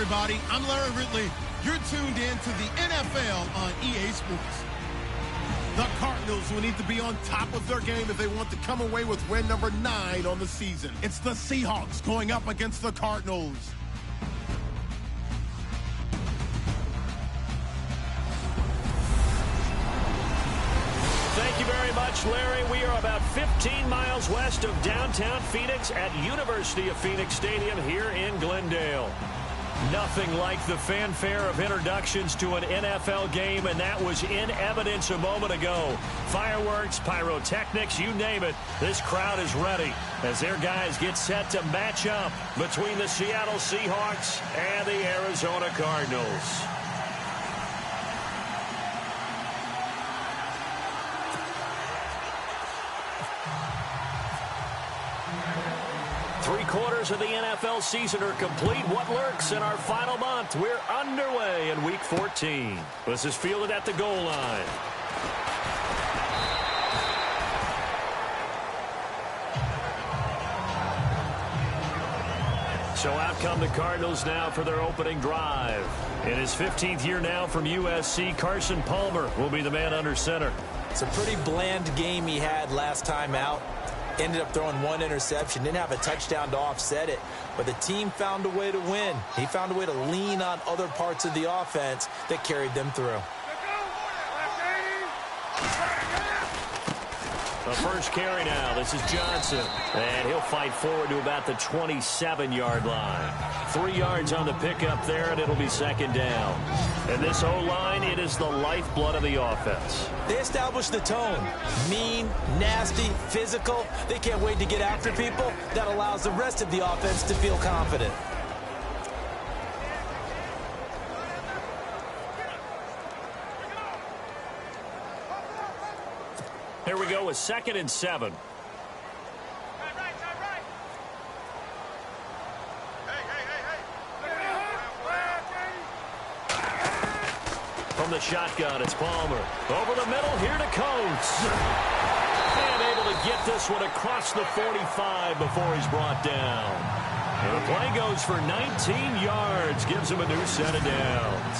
everybody. I'm Larry Ridley. You're tuned in to the NFL on EA Sports. The Cardinals will need to be on top of their game if they want to come away with win number 9 on the season. It's the Seahawks going up against the Cardinals. Thank you very much, Larry. We are about 15 miles west of downtown Phoenix at University of Phoenix Stadium here in Glendale. Nothing like the fanfare of introductions to an NFL game, and that was in evidence a moment ago. Fireworks, pyrotechnics, you name it. This crowd is ready as their guys get set to match up between the Seattle Seahawks and the Arizona Cardinals. Three-quarters of the NFL season are complete. What lurks in our final month? We're underway in Week 14. This is fielded at the goal line. So out come the Cardinals now for their opening drive. In his 15th year now from USC, Carson Palmer will be the man under center. It's a pretty bland game he had last time out. Ended up throwing one interception, didn't have a touchdown to offset it, but the team found a way to win. He found a way to lean on other parts of the offense that carried them through. The first carry now. This is Johnson. And he'll fight forward to about the 27-yard line. 3 yards on the pickup there, and it'll be second down. And this O-line, it is the lifeblood of the offense. They established the tone. Mean, nasty, physical. They can't wait to get after people. That allows the rest of the offense to feel confident. Here we go with 2nd and 7. From the shotgun, it's Palmer. Over the middle, here to Coates. And able to get this one across the 45 before he's brought down. And the play goes for 19 yards. Gives him a new set of downs.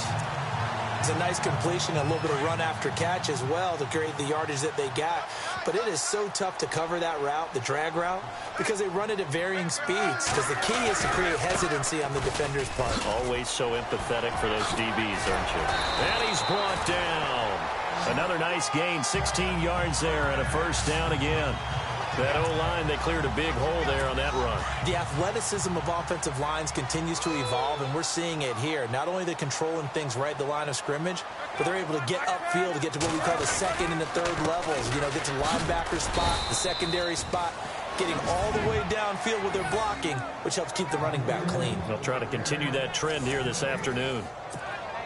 It's a nice completion, a little bit of run after catch as well to create the yardage that they got. But it is so tough to cover that route, the drag route, because they run it at varying speeds. Because the key is to create hesitancy on the defender's part. Always so empathetic for those DBs, aren't you? And he's brought down. Another nice gain, 16 yards there, and a first down again. That O-line, they cleared a big hole there on that run. The athleticism of offensive lines continues to evolve, and we're seeing it here. Not only are they controlling things right at the line of scrimmage, but they're able to get upfield to get to what we call the second and the third levels. You know, get to linebacker spot, the secondary spot, getting all the way downfield with their blocking, which helps keep the running back clean. They'll try to continue that trend here this afternoon.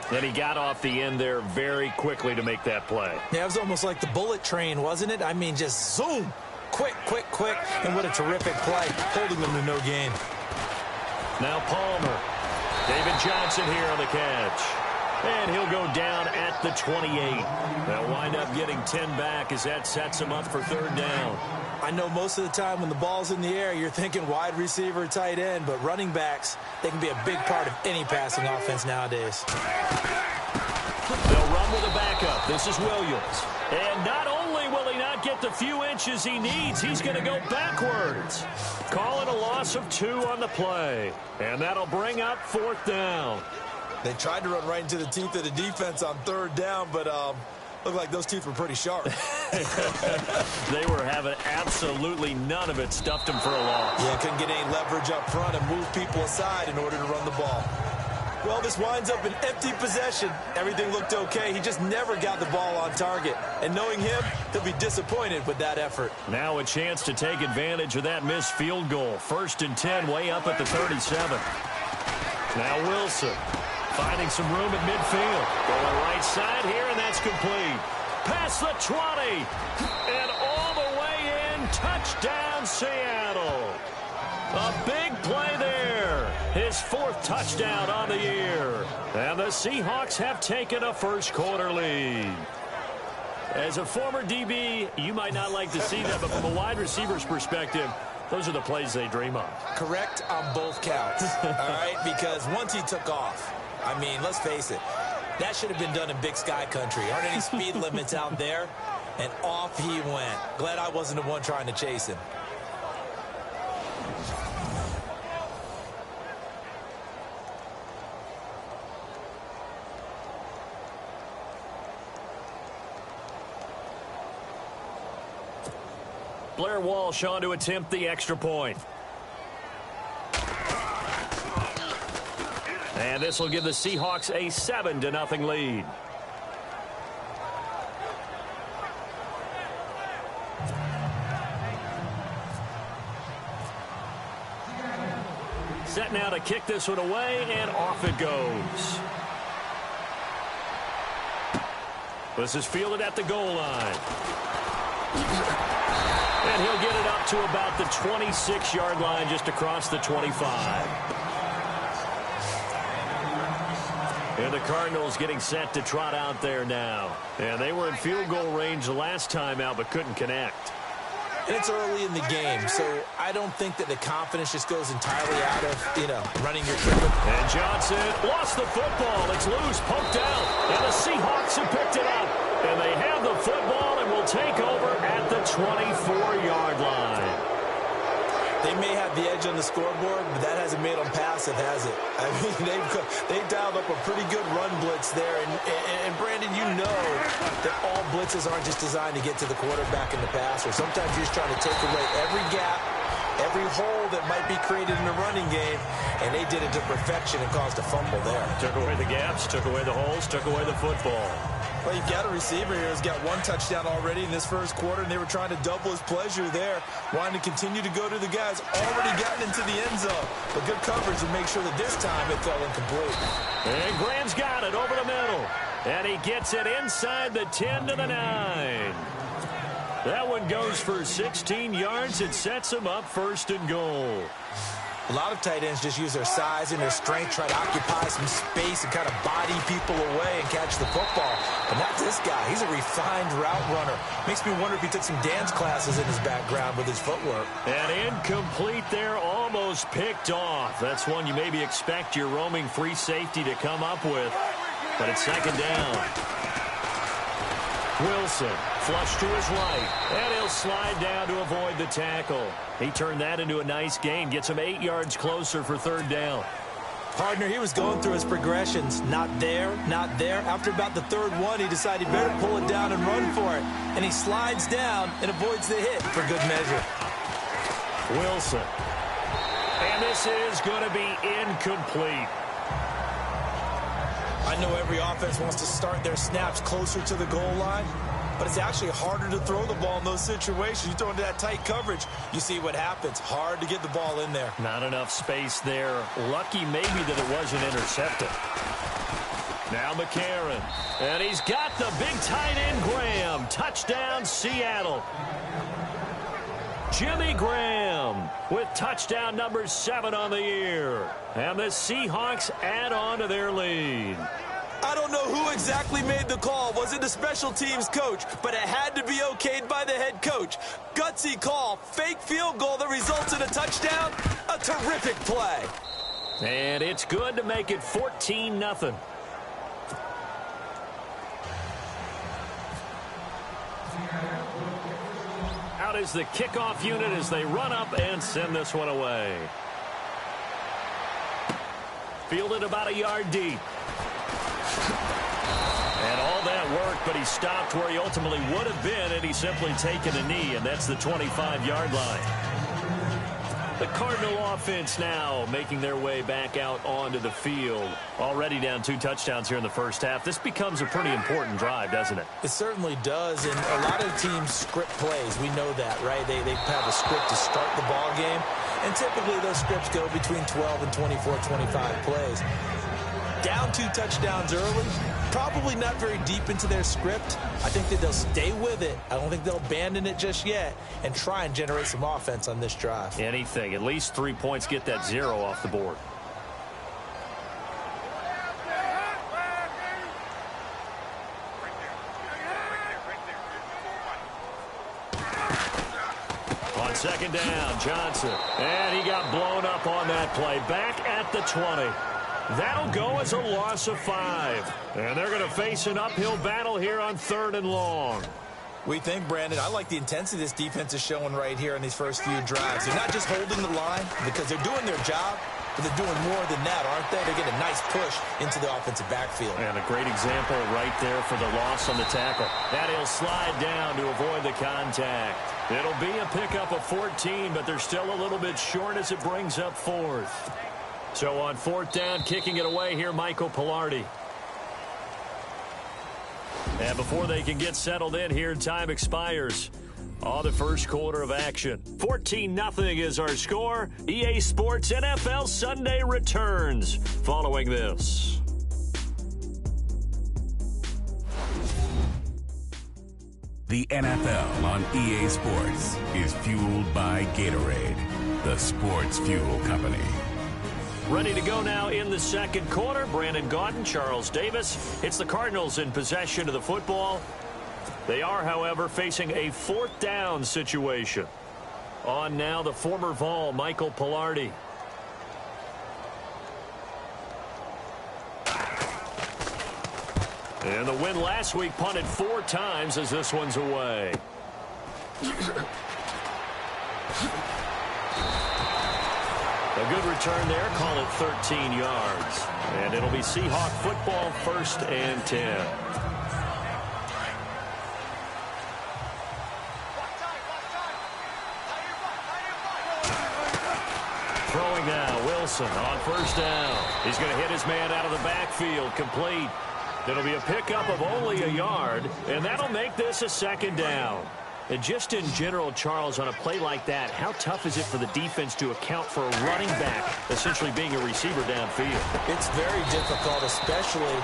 Then he got off the end there very quickly to make that play. Yeah, it was almost like the bullet train, wasn't it? I mean, just zoom. Quick, quick, quick, and what a terrific play, holding them to no gain. Now Palmer. David Johnson here on the catch. And he'll go down at the 28. They'll wind up getting 10 back as that sets him up for third down. I know most of the time when the ball's in the air, you're thinking wide receiver, tight end, but running backs, they can be a big part of any passing offense nowadays. They'll run with a backup. This is Williams. And not only will he not get the few inches he needs, he's going to go backwards. Calling a loss of 2 on the play. And that'll bring up fourth down. They tried to run right into the teeth of the defense on third down, but looked like those teeth were pretty sharp. They were having absolutely none of it. Stuffed him for a loss. Yeah, couldn't get any leverage up front and move people aside in order to run the ball. Well, this winds up an empty possession. Everything looked okay. He just never got the ball on target. And knowing him, he'll be disappointed with that effort. Now a chance to take advantage of that missed field goal. 1st and 10, way up at the 37. Now Wilson finding some room at midfield. Going right side here, and that's complete. Past the 20. And all the way in. Touchdown, Seattle. A big play there. His 4th touchdown on the year. And the Seahawks have taken a first-quarter lead. As a former DB, you might not like to see that, but from a wide receiver's perspective, Those are the plays they dream of. Correct on both counts, all right? Because once he took off, I mean, let's face it, that should have been done in Big Sky country. Aren't any speed limits out there? And off he went. Glad I wasn't the one trying to chase him. Blair Walsh on to attempt the extra point. And this will give the Seahawks a 7-0 lead. Set now to kick this one away, and off it goes. This is fielded at the goal line. And he'll get it up to about the 26-yard line, just across the 25. And the Cardinals getting set to trot out there now. And they were in field goal range the last time out, but couldn't connect. And it's early in the game, so I don't think that the confidence just goes entirely out of, running your kick. And Johnson lost the football. It's loose, poked out. And the Seahawks have picked it up. And they have the football and will take over at the 24-yard line. They may have the edge on the scoreboard, but that hasn't made them passive, has it? I mean, they've dialed up a pretty good run blitz there. And Brandon, you know that all blitzes aren't just designed to get to the quarterback in the passer. Sometimes you're just trying to take away every gap, every hole that might be created in the running game, and they did it to perfection and caused a fumble there. Took away the gaps, took away the holes, took away the football. Well, you've got a receiver here who's got one touchdown already in this first quarter, and they were trying to double his pleasure there, wanting to continue to go to the guys already gotten into the end zone. But good coverage to make sure that this time it fell incomplete. And Graham's got it over the middle. And he gets it inside the 10 to the 9. That one goes for 16 yards. It sets him up first and goal. A lot of tight ends just use their size and their strength, try to occupy some space and kind of body people away and catch the football. But not this guy. He's a refined route runner. Makes me wonder if he took some dance classes in his background with his footwork. And incomplete there, almost picked off. That's one you maybe expect your roaming free safety to come up with. But it's second down. Wilson, flush to his right, and he'll slide down to avoid the tackle. He turned that into a nice gain, gets him 8 yards closer for third down. Partner, he was going through his progressions. Not there, not there. After about the third one, he decided he better pull it down and run for it. And he slides down and avoids the hit for good measure. Wilson. And this is going to be incomplete. I know every offense wants to start their snaps closer to the goal line, but it's actually harder to throw the ball in those situations. You throw into that tight coverage, you see what happens. Hard to get the ball in there. Not enough space there. Lucky maybe that it wasn't intercepted. Now McCarron. And he's got the big tight end Graham. Touchdown Seattle. Jimmy Graham with touchdown number 7 on the year. And the Seahawks add on to their lead. I don't know who exactly made the call. Was it the special teams coach? But it had to be okayed by the head coach. Gutsy call. Fake field goal that results in a touchdown. A terrific play. And it's good to make it 14-0. Out is the kickoff unit as they run up and send this one away. Fielded about a yard deep. And all that work, but he stopped where he ultimately would have been, and he's simply taken a knee, and that's the 25-yard line. The Cardinal offense now making their way back out onto the field. Already down 2 touchdowns here in the first half. This becomes a pretty important drive, doesn't it? It certainly does, and a lot of teams script plays. We know that, right? They have a script to start the ball game, and typically those scripts go between 12 and 24, 25 plays. Down 2 touchdowns early, probably not very deep into their script. I think that they'll stay with it. I don't think they'll abandon it just yet and try and generate some offense on this drive. Anything. At least 3 points, get that 0 off the board. On Second down, Johnson. And he got blown up on that play. Back at the 20. That'll go as a loss of 5. And they're going to face an uphill battle here on 3rd and long. We think, Brandon, I like the intensity this defense is showing right here in these first few drives. They're not just holding the line because they're doing their job, but they're doing more than that, aren't they? They're getting a nice push into the offensive backfield. And a great example right there for the loss on the tackle. That he'll slide down to avoid the contact. It'll be a pickup of 14, but they're still a little bit short as it brings up 4th. So on 4th down, kicking it away here, Michael Pilardi. And before they can get settled in here, time expires on the first quarter of action. 14-0 is our score. EA Sports NFL Sunday returns following this. The NFL on EA Sports is fueled by Gatorade, the sports fuel company. Ready to go now in the second quarter. Brandon Gaudin, Charles Davis. It's the Cardinals in possession of the football. They are, however, facing a 4th down situation. On now, the former Vol, Michael Pilardi. And the win last week punted 4 times as this one's away. A good return there, call it 13 yards. And it'll be Seahawk football, 1st and 10. Throwing now, Wilson on 1st down. He's going to hit his man out of the backfield, complete. It'll be a pickup of only a yard, and that'll make this a 2nd down. And just in general, Charles, on a play like that, how tough is it for the defense to account for a running back essentially being a receiver downfield? It's very difficult, especially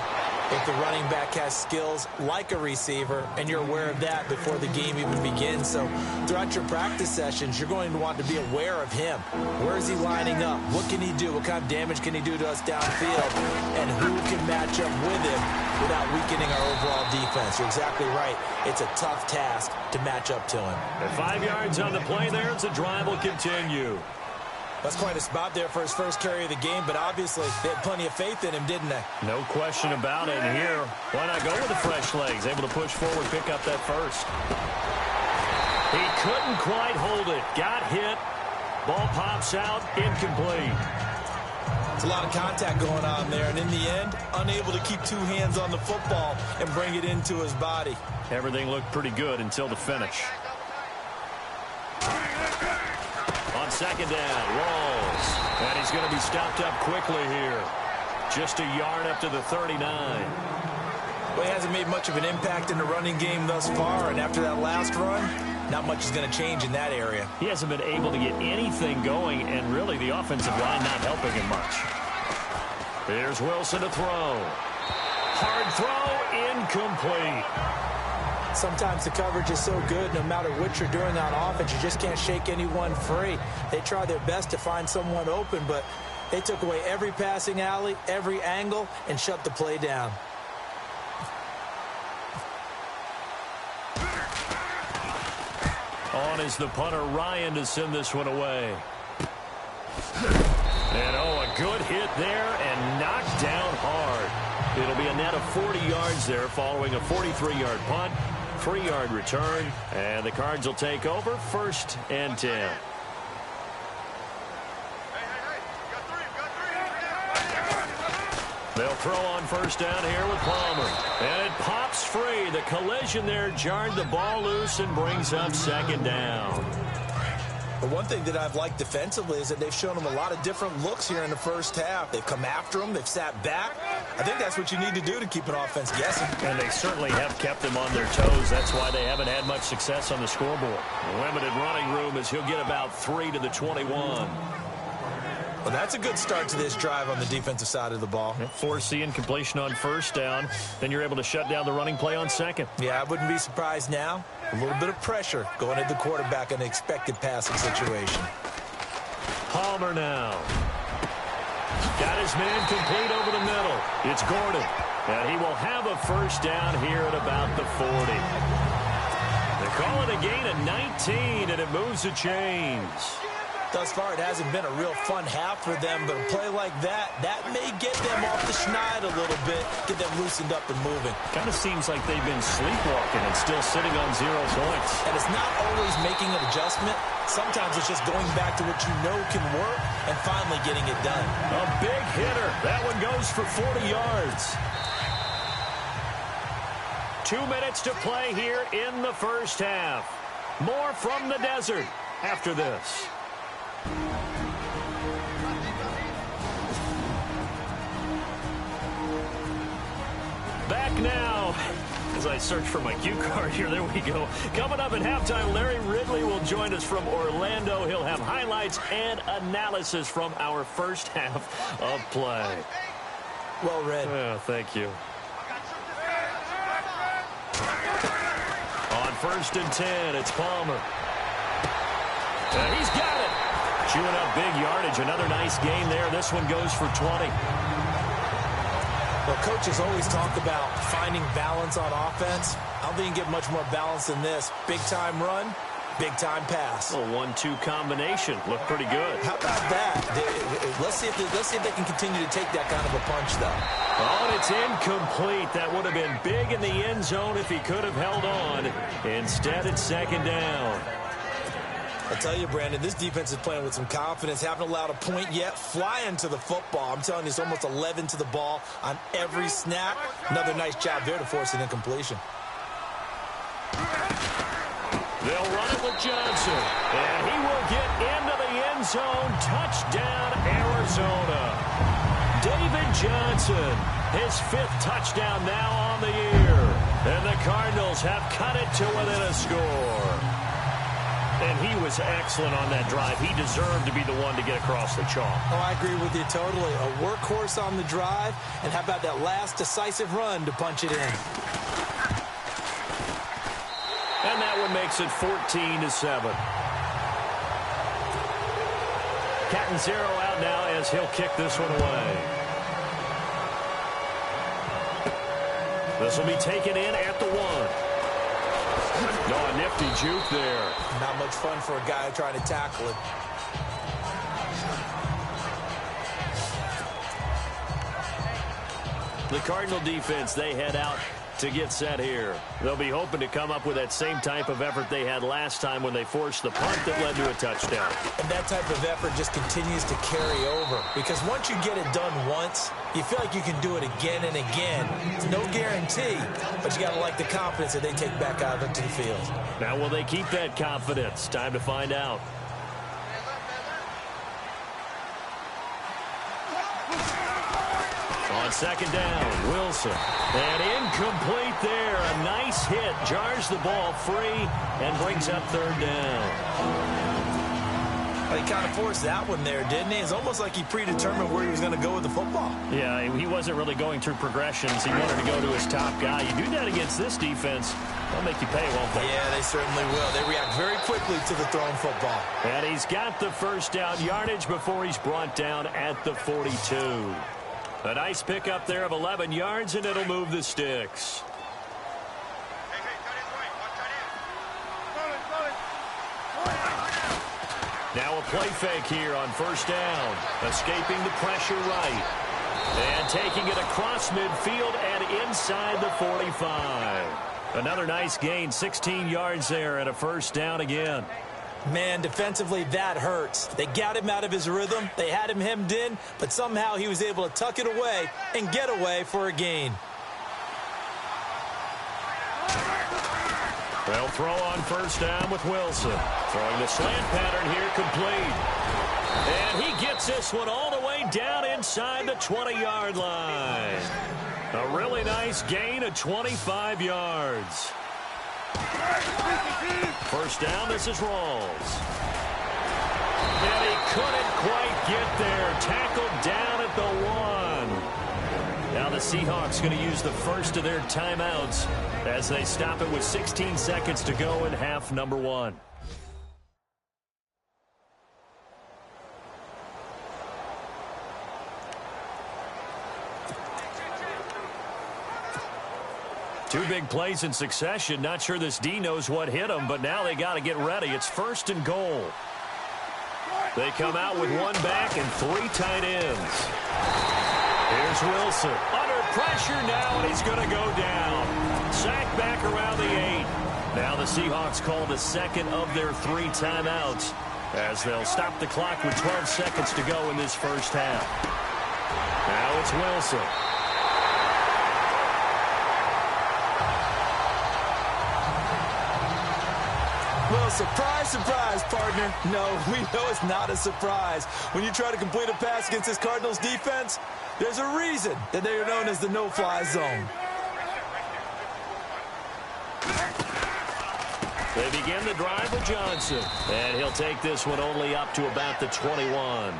if the running back has skills like a receiver, and you're aware of that before the game even begins. So throughout your practice sessions, you're going to want to be aware of him. Where is he lining up? What can he do? What kind of damage can he do to us downfield? And who can match up with him without weakening our overall defense? You're exactly right. It's a tough task to match up to him. And 5 yards on the play there as the drive will continue. That's quite a spot there for his first carry of the game, but obviously they had plenty of faith in him, didn't they? No question about it. And here, why not go with the fresh legs? Able to push forward, pick up that first. He couldn't quite hold it. Got hit. Ball pops out, incomplete. It's a lot of contact going on there, and in the end, unable to keep 2 hands on the football and bring it into his body. Everything looked pretty good until the finish. On 2nd down, Rawls. And he's going to be stopped up quickly here. Just a yard up to the 39. Well, he hasn't made much of an impact in the running game thus far, and after that last run, not much is going to change in that area. He hasn't been able to get anything going, and really the offensive line not helping him much. Here's Wilson to throw. Hard throw, incomplete. Sometimes the coverage is so good, no matter what you're doing on offense, you just can't shake anyone free. They try their best to find someone open, but they took away every passing alley, every angle, and shut the play down. On is the punter, Ryan, to send this one away. And, a good hit there and knocked down hard. It'll be a net of 40 yards there following a 43-yard punt, 3-yard return, and the Cards will take over, 1st and 10. They'll throw on 1st down here with Palmer. And it pops free. The collision there jarred the ball loose and brings up 2nd down. But one thing that I've liked defensively is that they've shown them a lot of different looks here in the first half. They've come after them. They've sat back. I think that's what you need to do to keep an offense guessing. And they certainly have kept them on their toes. That's why they haven't had much success on the scoreboard. Limited running room as he'll get about 3 to the 21. Well, that's a good start to this drive on the defensive side of the ball. Force the incompletion on 1st down. Then you're able to shut down the running play on 2nd. Yeah, I wouldn't be surprised now. A little bit of pressure going at the quarterback in an expected passing situation. Palmer now. Got his man complete over the middle. It's Gordon. And he will have a 1st down here at about the 40. The call it a gain of 19, and it moves the chains. Thus far, it hasn't been a real fun half for them, but a play like that may get them off the schneid a little bit, get them loosened up and moving. Kind of seems like they've been sleepwalking and still sitting on 0 points. And it's not always making an adjustment. Sometimes it's just going back to what you know can work and finally getting it done. A big hitter. That one goes for 40 yards. 2 minutes to play here in the first half. More from the desert after this. Back now, as I search for my cue card here, there we go. Coming up at halftime, Larry Ridley will join us from Orlando. He'll have highlights and analysis from our first half of play. Well read. Oh, thank you. On 1st and 10, it's Palmer. And he's got it. Chewing up big yardage. Another nice gain there. This one goes for 20. Well, coaches always talk about finding balance on offense. I don't think you can get much more balance than this. Big-time run, big-time pass. A 1-2 combination. Looked pretty good. How about that? Let's see if they can continue to take that kind of a punch, though. Oh, and it's incomplete. That would have been big in the end zone if he could have held on. Instead, it's 2nd down. I tell you, Brandon, this defense is playing with some confidence. Haven't allowed a point yet. Flying to the football. I'm telling you, it's almost 11 to the ball on every snap. Another nice job there to force an incompletion. They'll run it with Johnson. And he will get into the end zone. Touchdown, Arizona. David Johnson, his 5th touchdown now on the year. And the Cardinals have cut it to within a score. And he was excellent on that drive. He deserved to be the one to get across the chalk. Oh, I agree with you totally. A workhorse on the drive. And how about that last decisive run to punch it in? And that one makes it 14-7. Cat and 0 out now as he'll kick this one away. This will be taken in at the 1. Oh, a nifty juke there. Not much fun for a guy trying to tackle it. The Cardinal defense, they head out to get set here. They'll be hoping to come up with that same type of effort they had last time when they forced the punt that led to a touchdown. And that type of effort just continues to carry over. Because once you get it done once, you feel like you can do it again and again. It's no guarantee, but you got to like the confidence that they take back out into the field. Now, will they keep that confidence? Time to find out. On 2nd down, Wilson. And incomplete there. A nice hit. Jars the ball free and brings up 3rd down. Well, he kind of forced that one there, didn't he? It's almost like he predetermined where he was going to go with the football. Yeah, he wasn't really going through progressions. He wanted to go to his top guy. You do that against this defense, they'll make you pay, won't they? Yeah, they certainly will. They react very quickly to the thrown football. And he's got the 1st down yardage before he's brought down at the 42. A nice pickup there of 11 yards, and it'll move the sticks. Now a play fake here on 1st down. Escaping the pressure right. And taking it across midfield and inside the 45. Another nice gain, 16 yards there and a 1st down again. Man, defensively, that hurts. They got him out of his rhythm. They had him hemmed in, but somehow he was able to tuck it away and get away for a gain. They'll throw on 1st down with Wilson. Throwing the slant pattern here complete. And he gets this one all the way down inside the 20-yard line. A really nice gain of 25 yards. 1st down, this is Rawls. And he couldn't quite get there. Tackled down at the 1. Now the Seahawks going to use the 1st of their timeouts as they stop it with 16 seconds to go in half number 1. Two big plays in succession. Not sure this D knows what hit him, but now they got to get ready. It's 1st and goal. They come out with one back and 3 tight ends. Here's Wilson. Under pressure now, and he's going to go down. Sacked back around the 8. Now the Seahawks call the second of their 3 timeouts as they'll stop the clock with 12 seconds to go in this first half. Now it's Wilson. Well, surprise, surprise, partner. No, we know it's not a surprise. When you try to complete a pass against this Cardinals defense, there's a reason that they are known as the no-fly zone. They begin the drive with Johnson, and he'll take this one only up to about the 21.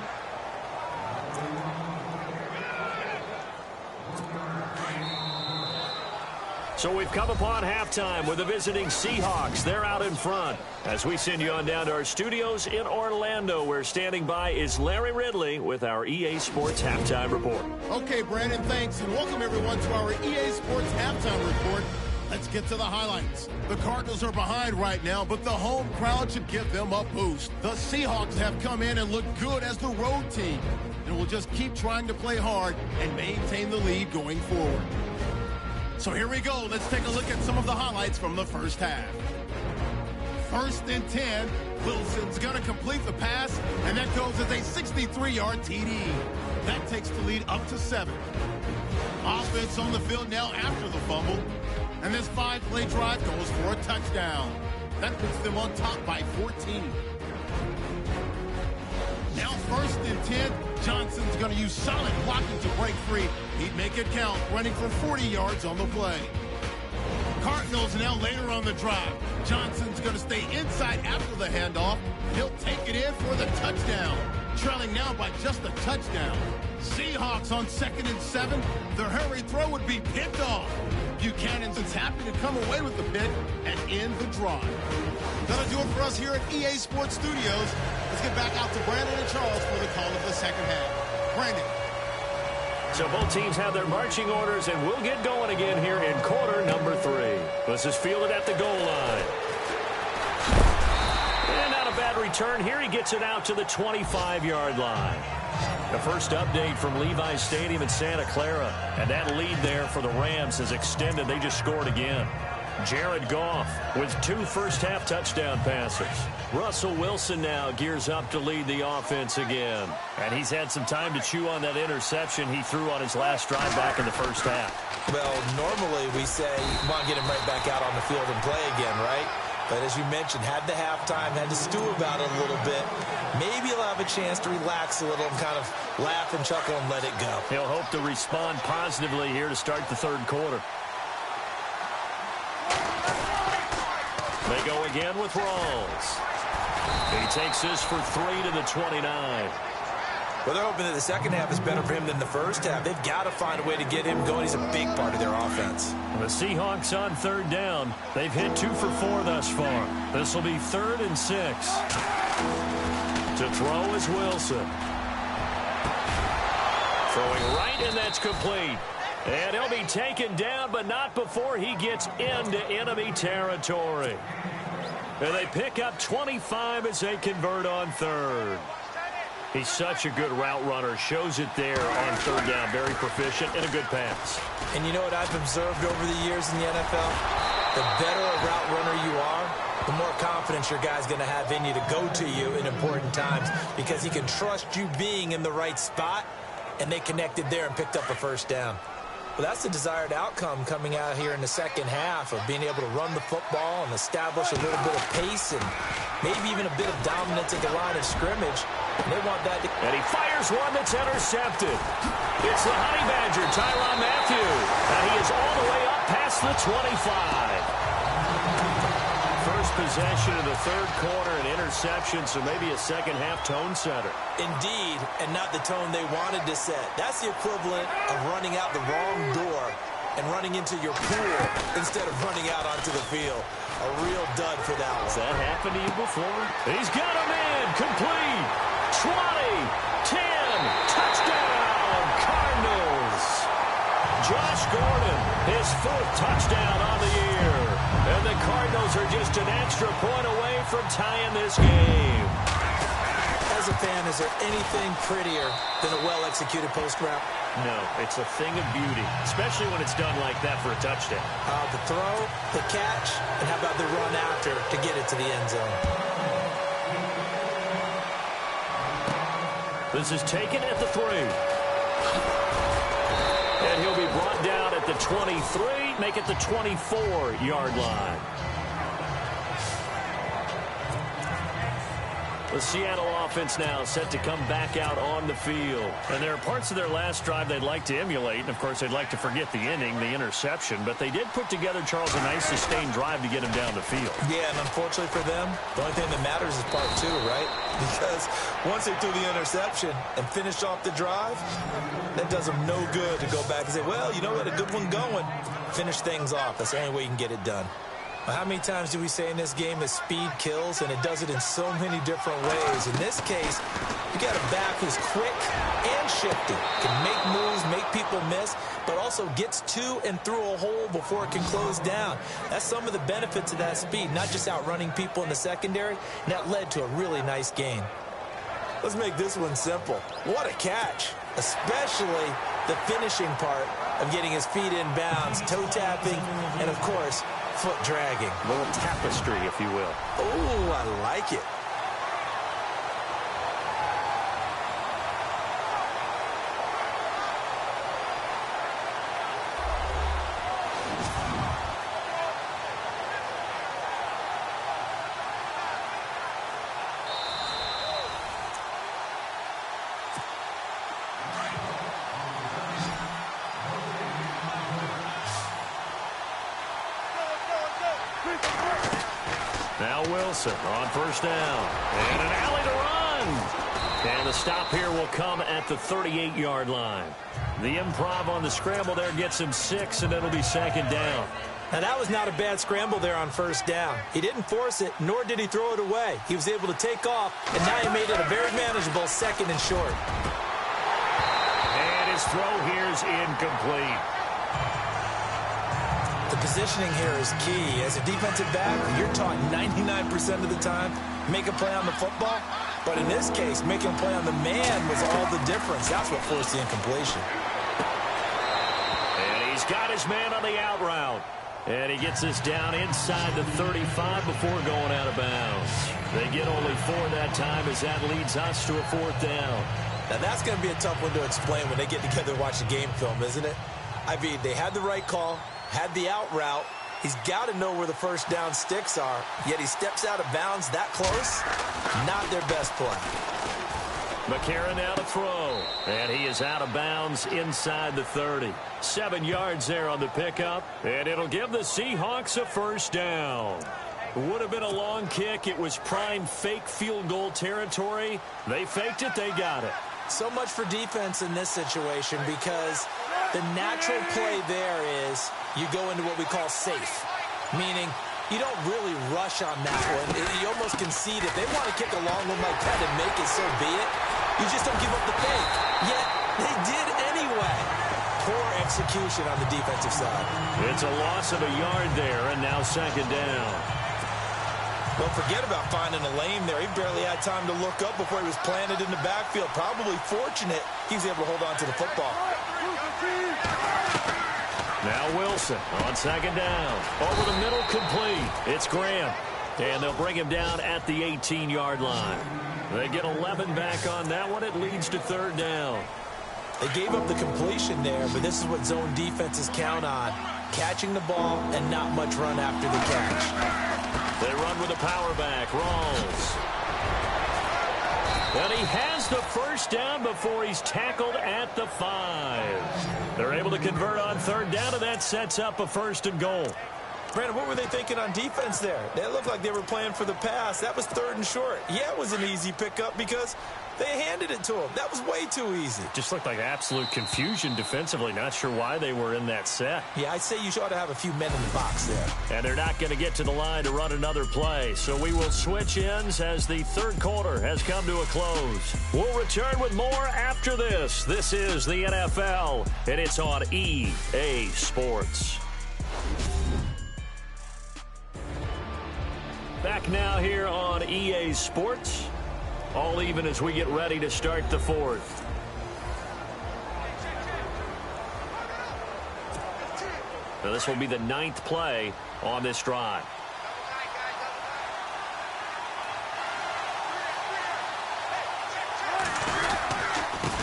So we've come upon halftime with the visiting Seahawks. They're out in front as we send you on down to our studios in Orlando, where standing by is Larry Ridley with our EA Sports Halftime Report. Okay, Brandon, thanks, and welcome everyone to our EA Sports Halftime Report. Let's get to the highlights. The Cardinals are behind right now, but the home crowd should give them a boost. The Seahawks have come in and look good as the road team, and will just keep trying to play hard and maintain the lead going forward. So here we go. Let's take a look at some of the highlights from the first half. 1st and 10. Wilson's going to complete the pass, and that goes as a 63-yard TD. That takes the lead up to 7. Offense on the field now after the fumble. And this 5-play drive goes for a touchdown. That puts them on top by 14. Now 1st and 10. Johnson's going to use solid blocking to break free. He'd make it count, running for 40 yards on the play. Cardinals now later on the drive. Johnson's going to stay inside after the handoff. He'll take it in for the touchdown. Trailing now by just a touchdown. Seahawks on 2nd and 7. Their hurry throw would be picked off. Buchanan's happy to come away with the pick and end the drive. That'll do it for us here at EA Sports Studios. Let's get back out to Brandon and Charles for the call of the second half. Brandon. So both teams have their marching orders, and we'll get going again here in quarter number 3. This is fielded at the goal line. And not a bad return here. He gets it out to the 25-yard line. The first update from Levi's Stadium in Santa Clara. And that lead there for the Rams is extended. They just scored again. Jared Goff with 2 first-half touchdown passes. Russell Wilson now gears up to lead the offense again. And he's had some time to chew on that interception he threw on his last drive back in the first half. Well, normally we say, you want to get him right back out on the field and play again, right? But as you mentioned, had the halftime, had to stew about it a little bit. Maybe he'll have a chance to relax a little and kind of laugh and chuckle and let it go. He'll hope to respond positively here to start the third quarter. They go again with Rawls. He takes this for 3 to the 29. Well, they're hoping that the second half is better for him than the first half. They've got to find a way to get him going. He's a big part of their offense. The Seahawks on 3rd down. They've hit 2 for 4 thus far. This will be 3rd and 6. To throw is Wilson. Throwing right, and that's complete. And he'll be taken down, but not before he gets into enemy territory. And they pick up 25 as they convert on 3rd. He's such a good route runner. Shows it there on 3rd down. Very proficient and a good pass. And you know what I've observed over the years in the NFL? The better a route runner you are, the more confidence your guy's going to have in you to go to you in important times, because he can trust you being in the right spot, and they connected there and picked up a first down. Well, that's the desired outcome coming out here in the second half, of being able to run the football and establish a little bit of pace and maybe even a bit of dominance at the line of scrimmage. And they want that. And he fires one that's intercepted. It's the Honey Badger, Tyrann Mathieu. And he is all the way up past the 25. First possession of the third quarter, an interception, so maybe a second-half tone setter. Indeed, and not the tone they wanted to set. That's the equivalent of running out the wrong door and running into your pool instead of running out onto the field. A real dud for that one. Has that happened to you before? He's got him in. Complete. 20, 10, touchdown, Cardinals. Josh Gordon, his 4th touchdown on the year. And the Cardinals are just an extra point away from tying this game. As a fan, is there anything prettier than a well-executed post route? No, it's a thing of beauty, especially when it's done like that for a touchdown. The throw, the catch, and how about the run after to get it to the end zone? This is taken at the 3. And he'll be brought down at the 23, make it the 24-yard line. The Seattle offense now set to come back out on the field. And there are parts of their last drive they'd like to emulate. And, of course, they'd like to forget the inning, the interception. But they did put together, Charles, a nice sustained drive to get him down the field. Yeah, and unfortunately for them, the only thing that matters is part 2, right? Because once they threw the interception and finished off the drive, that does them no good to go back and say, well, you know what, a good one going. Finish things off. That's the only way you can get it done. How many times do we say in this game that speed kills, and it does it in so many different ways? In this case, you got a back who's quick and shifty, can make moves, make people miss, but also gets to and through a hole before it can close down. That's some of the benefits of that speed, not just outrunning people in the secondary, and that led to a really nice gain. Let's make this one simple. What a catch, especially the finishing part of getting his feet in bounds, toe tapping, and of course, foot dragging. A little tapestry, if you will. Oh, I like it. Now Wilson on first down. And an alley to run. And the stop here will come at the 38-yard line. The improv on the scramble there gets him 6, and it'll be 2nd down. Now, that was not a bad scramble there on first down. He didn't force it, nor did he throw it away. He was able to take off, and now he made it a very manageable 2nd and short. And his throw here is incomplete. The positioning here is key. As a defensive back, you're taught 99% of the time, make a play on the football. But in this case, making a play on the man was all the difference. That's what forced the incompletion. And he's got his man on the out route. And he gets this down inside the 35 before going out of bounds. They get only 4 that time as that leads us to a 4th down. Now, that's going to be a tough one to explain when they get together and watch the game film, isn't it? I mean, they had the right call, had the out route. He's got to know where the first down sticks are, yet he steps out of bounds that close. Not their best play. McCarron now to throw. And he is out of bounds inside the 30. 7 yards there on the pickup. And it'll give the Seahawks a first down. Would have been a long kick. It was prime fake field goal territory. They faked it. They got it. So much for defense in this situation because the natural play there is you go into what we call safe, meaning you don't really rush on that one. You almost concede if they want to kick a long one like that and make it, so be it. You just don't give up the fake. Yet they did anyway. Poor execution on the defensive side. It's a loss of a yard there, and now 2nd down. Don't forget about finding a lane there. He barely had time to look up before he was planted in the backfield. Probably fortunate he was able to hold on to the football. Now Wilson on 2nd down. Over the middle, complete. It's Graham. And they'll bring him down at the 18-yard line. They get 11 back on that one. It leads to 3rd down. They gave up the completion there, but this is what zone defenses count on. Catching the ball and not much run after the catch. They run with a power back. Rawls. And he has the first down before he's tackled at the 5. They're able to convert on 3rd down, and that sets up a 1st and goal. Brandon, what were they thinking on defense there? They looked like they were playing for the pass. That was 3rd and short. Yeah, it was an easy pickup because They handed it to him. That was way too easy. Just looked like absolute confusion defensively. Not sure why they were in that set. Yeah, I'd say you ought to have a few men in the box there. And they're not going to get to the line to run another play. So we will switch ends as the third quarter has come to a close. We'll return with more after this. This is the NFL, and it's on EA Sports. Back now here on EA Sports. All even as we get ready to start the fourth. Now this will be the 9th play on this drive.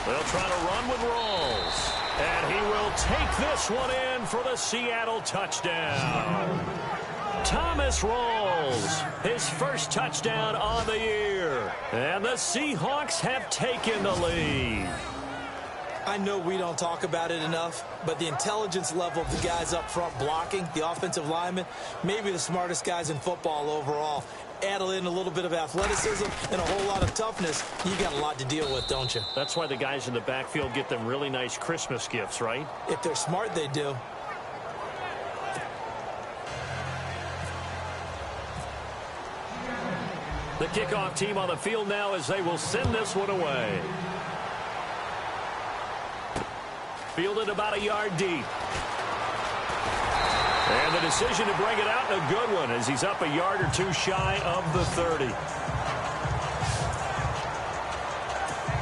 They'll try to run with Rawls. And he will take this one in for the Seattle touchdown. Thomas Rawls, his first touchdown on the year. And the Seahawks have taken the lead. I know we don't talk about it enough, but the intelligence level of the guys up front blocking, the offensive linemen, maybe the smartest guys in football overall. Add in a little bit of athleticism and a whole lot of toughness, you got a lot to deal with, don't you? That's why the guys in the backfield get them really nice Christmas gifts, right? If they're smart, they do. The kickoff team on the field now as they will send this one away. Fielded about a yard deep. And the decision to bring it out, and a good one, as he's up a yard or two shy of the 30.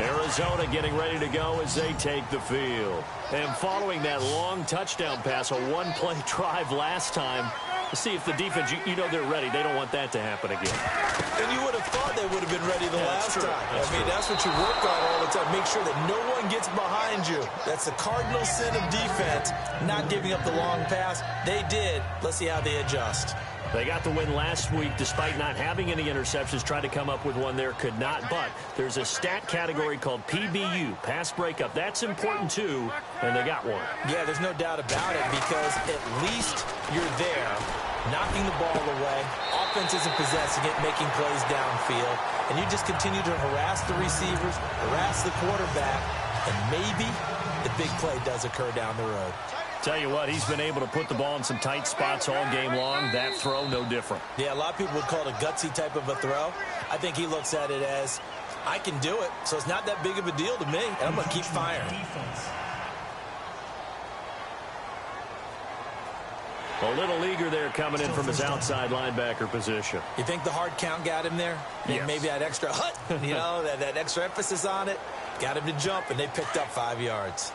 Arizona getting ready to go as they take the field. And following that long touchdown pass, a one-play drive last time, to see if the defense, you know they're ready. They don't want that to happen again. And you would have thought they would have been ready the last time. That's what you work on all the time. Make sure that no one gets behind you. That's the cardinal sin of defense, not giving up the long pass. They did. Let's see how they adjust. They got the win last week despite not having any interceptions. Tried to come up with one there, could not. But there's a stat category called PBU, pass breakup. That's important too, and they got one. Yeah, there's no doubt about it, because at least you're there, knocking the ball away. Offense isn't possessing it, making plays downfield. And you just continue to harass the receivers, harass the quarterback, and maybe the big play does occur down the road. Tell you what, he's been able to put the ball in some tight spots all game long. That throw, no different. Yeah, a lot of people would call it a gutsy type of a throw. I think he looks at it as, I can do it, so it's not that big of a deal to me, and I'm going to keep firing. A little eager there coming in from his outside linebacker position. You think the hard count got him there? Yes. Maybe that extra hut, that extra emphasis on it, got him to jump, and they picked up 5 yards.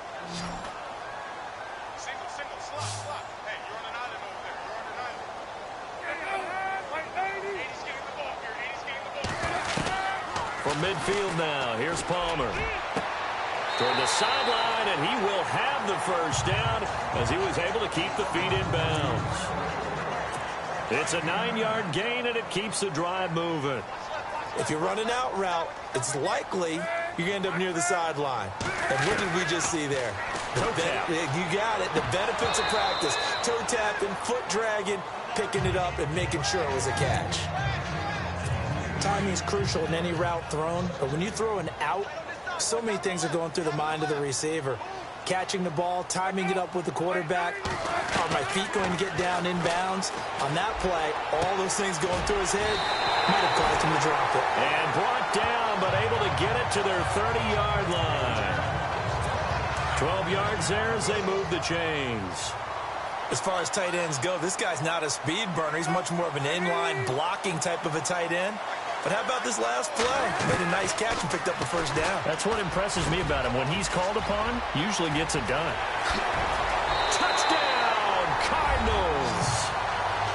From midfield now, here's Palmer. Toward the sideline, and he will have the first down as he was able to keep the feet in bounds. It's a 9-yard gain, and it keeps the drive moving. If you're running out route, it's likely you're going to end up near the sideline. And what did we just see there? Toe tap. You got it. The benefits of practice. Toe tapping, foot dragging, picking it up, and making sure it was a catch. Timing is crucial in any route thrown, but when you throw an out, so many things are going through the mind of the receiver. Catching the ball, timing it up with the quarterback. Are my feet going to get down in bounds? On that play, all those things going through his head might have caused him to drop it. And brought down, but able to get it to their 30-yard line. 12 yards there as they move the chains. As far as tight ends go, this guy's not a speed burner. He's much more of an inline blocking type of a tight end. But how about this last play? Made a nice catch and picked up the first down. That's what impresses me about him. When he's called upon, usually gets it done. Touchdown, Cardinals!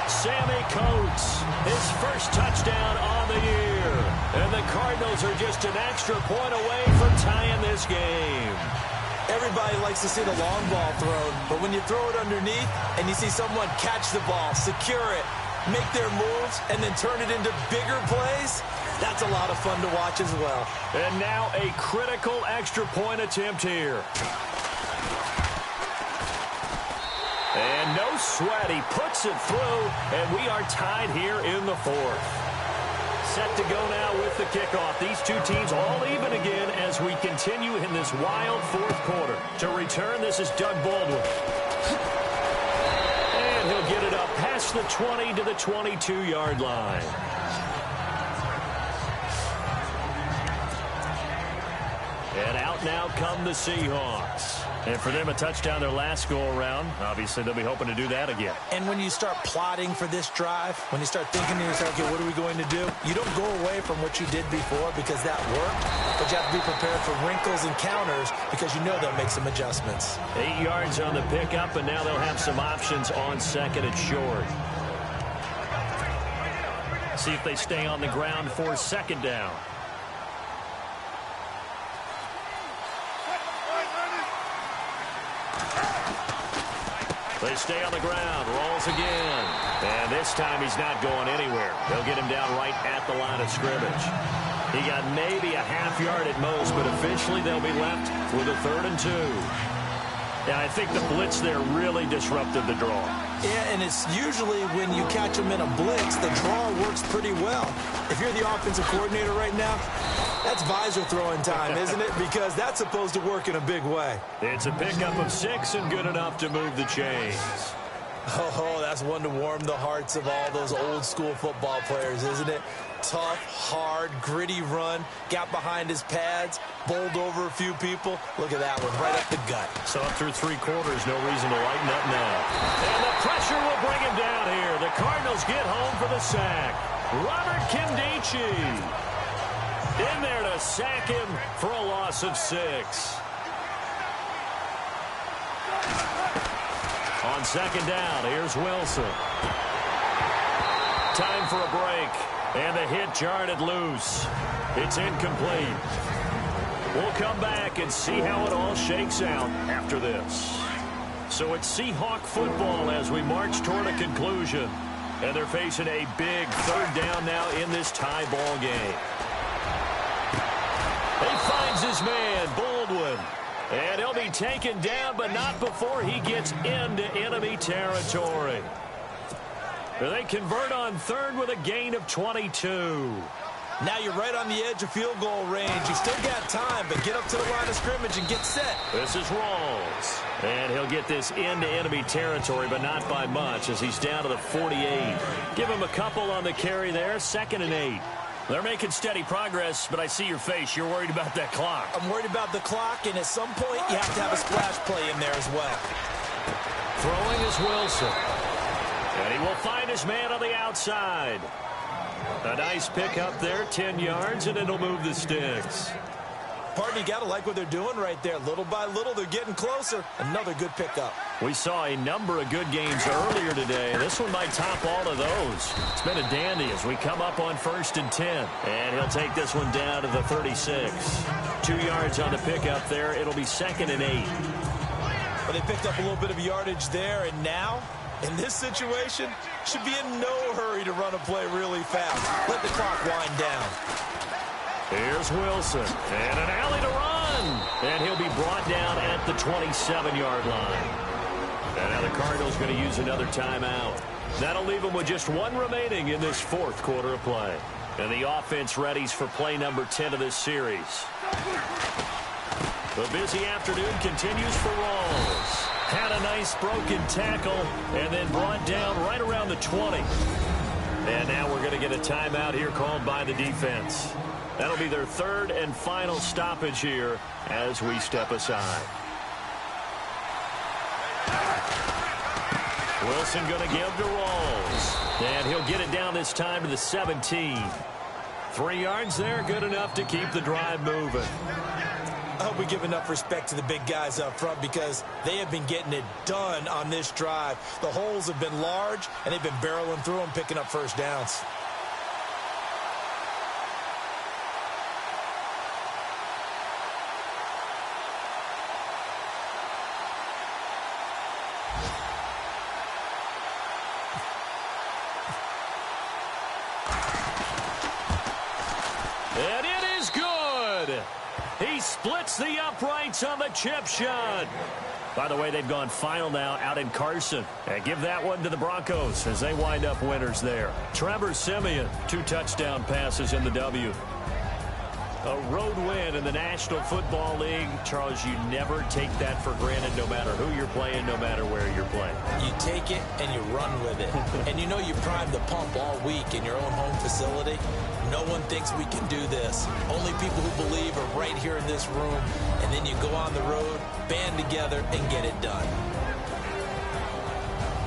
Sammy Coates, his first touchdown on the year. And the Cardinals are just an extra point away from tying this game. Everybody likes to see the long ball thrown, but when you throw it underneath and you see someone catch the ball, secure it, make their moves, and then turn it into bigger plays, that's a lot of fun to watch as well. And now a critical extra point attempt here. And no sweat, he puts it through, and we are tied here in the fourth. set to go now with the kickoff. These two teams all even again as we continue in this wild fourth quarter. To return, this is Doug Baldwin. And he'll get it up past the 20 to the 22-yard line. And out now come the Seahawks. And for them, a touchdown their last go-around. Obviously, they'll be hoping to do that again. And when you start plotting for this drive, when you start thinking to yourself, okay, what are we going to do? You don't go away from what you did before because that worked, but you have to be prepared for wrinkles and counters because you know they'll make some adjustments. 8 yards on the pickup, and now they'll have some options on second and short. See if they stay on the ground for second down. They stay on the ground, rolls again. And this time he's not going anywhere. They'll get him down right at the line of scrimmage. He got maybe a half yard at most, but officially they'll be left with a 3rd and 2. Yeah, I think the blitz there really disrupted the draw. Yeah, and it's usually when you catch them in a blitz, the draw works pretty well. If you're the offensive coordinator right now, that's visor throwing time, isn't it? Because that's supposed to work in a big way. It's a pickup of 6 and good enough to move the chains. Oh, that's one to warm the hearts of all those old-school football players, isn't it? Tough, hard, gritty run, got behind his pads, bowled over a few people. Look at that one, right up the gut. So up through 3 quarters, no reason to lighten up now. And the pressure will bring him down here. The Cardinals get home for the sack. Robert Kindici in there to sack him for a loss of 6. On second down, here's Wilson. Time for a break. And the hit jarred it loose. It's incomplete. We'll come back and see how it all shakes out after this. So it's Seahawk football as we march toward a conclusion. And they're facing a big 3rd down now in this tie ball game. He finds his man, Baldwin. And he'll be taken down, but not before he gets into enemy territory. They convert on 3rd with a gain of 22. Now you're right on the edge of field goal range. You still got time, but get up to the line of scrimmage and get set. This is Rawls. And he'll get this into enemy territory, but not by much as he's down to the 48. Give him a couple on the carry there, 2nd and 8. They're making steady progress, but I see your face. You're worried about that clock. I'm worried about the clock, and at some point you have to have a splash play in there as well. Throwing is Wilson. And he will find his man on the outside. A nice pickup there, 10 yards, and it'll move the sticks. Partner, you got to like what they're doing right there. Little by little, they're getting closer. Another good pickup. We saw a number of good games earlier today. This one might top all of those. It's been a dandy as we come up on 1st and 10. And he'll take this one down to the 36. 2 yards on the pickup there. It'll be 2nd and 8. But they picked up a little bit of yardage there, and now, in this situation, should be in no hurry to run a play really fast. Let the clock wind down. Here's Wilson, and an alley to run. And he'll be brought down at the 27-yard line. And now the Cardinals going to use another timeout. That'll leave them with just 1 remaining in this 4th quarter of play. And the offense readies for play number 10 of this series. The busy afternoon continues for Rawls. Had a nice broken tackle and then brought down right around the 20. And now we're going to get a timeout here called by the defense. That'll be their 3rd and final stoppage here as we step aside. Wilson going to give to Rawls. And he'll get it down this time to the 17. 3 yards there, good enough to keep the drive moving. I hope we give enough respect to the big guys up front because they have been getting it done on this drive. The holes have been large, and they've been barreling through them, picking up 1st downs. And it is good. He splits the uprights on the chip shot. By the way, they've gone final now out in Carson. And give that one to the Broncos as they wind up winners there. Trevor Siemian, 2 touchdown passes in the W. A road win in the National Football League. Charles, you never take that for granted no matter who you're playing, no matter where you're playing. You take it and you run with it. And you know you primed the pump all week in your own home facility. No one thinks we can do this. Only people who believe are right here in this room. And then you go on the road, band together, and get it done.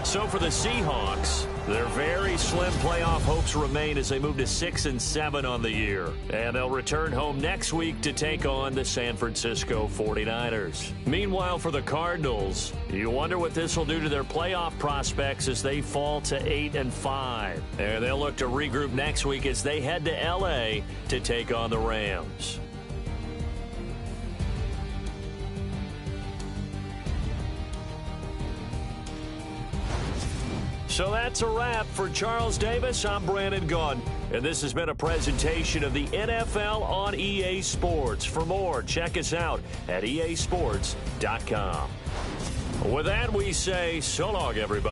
So for the Seahawks, their very slim playoff hopes remain as they move to 6-7 on the year. And they'll return home next week to take on the San Francisco 49ers. Meanwhile, for the Cardinals, you wonder what this will do to their playoff prospects as they fall to 8-5. And they'll look to regroup next week as they head to L.A. to take on the Rams. So that's a wrap. For Charles Davis, I'm Brandon Gaudin, and this has been a presentation of the NFL on EA Sports. For more, check us out at easports.com. With that, we say so long, everybody.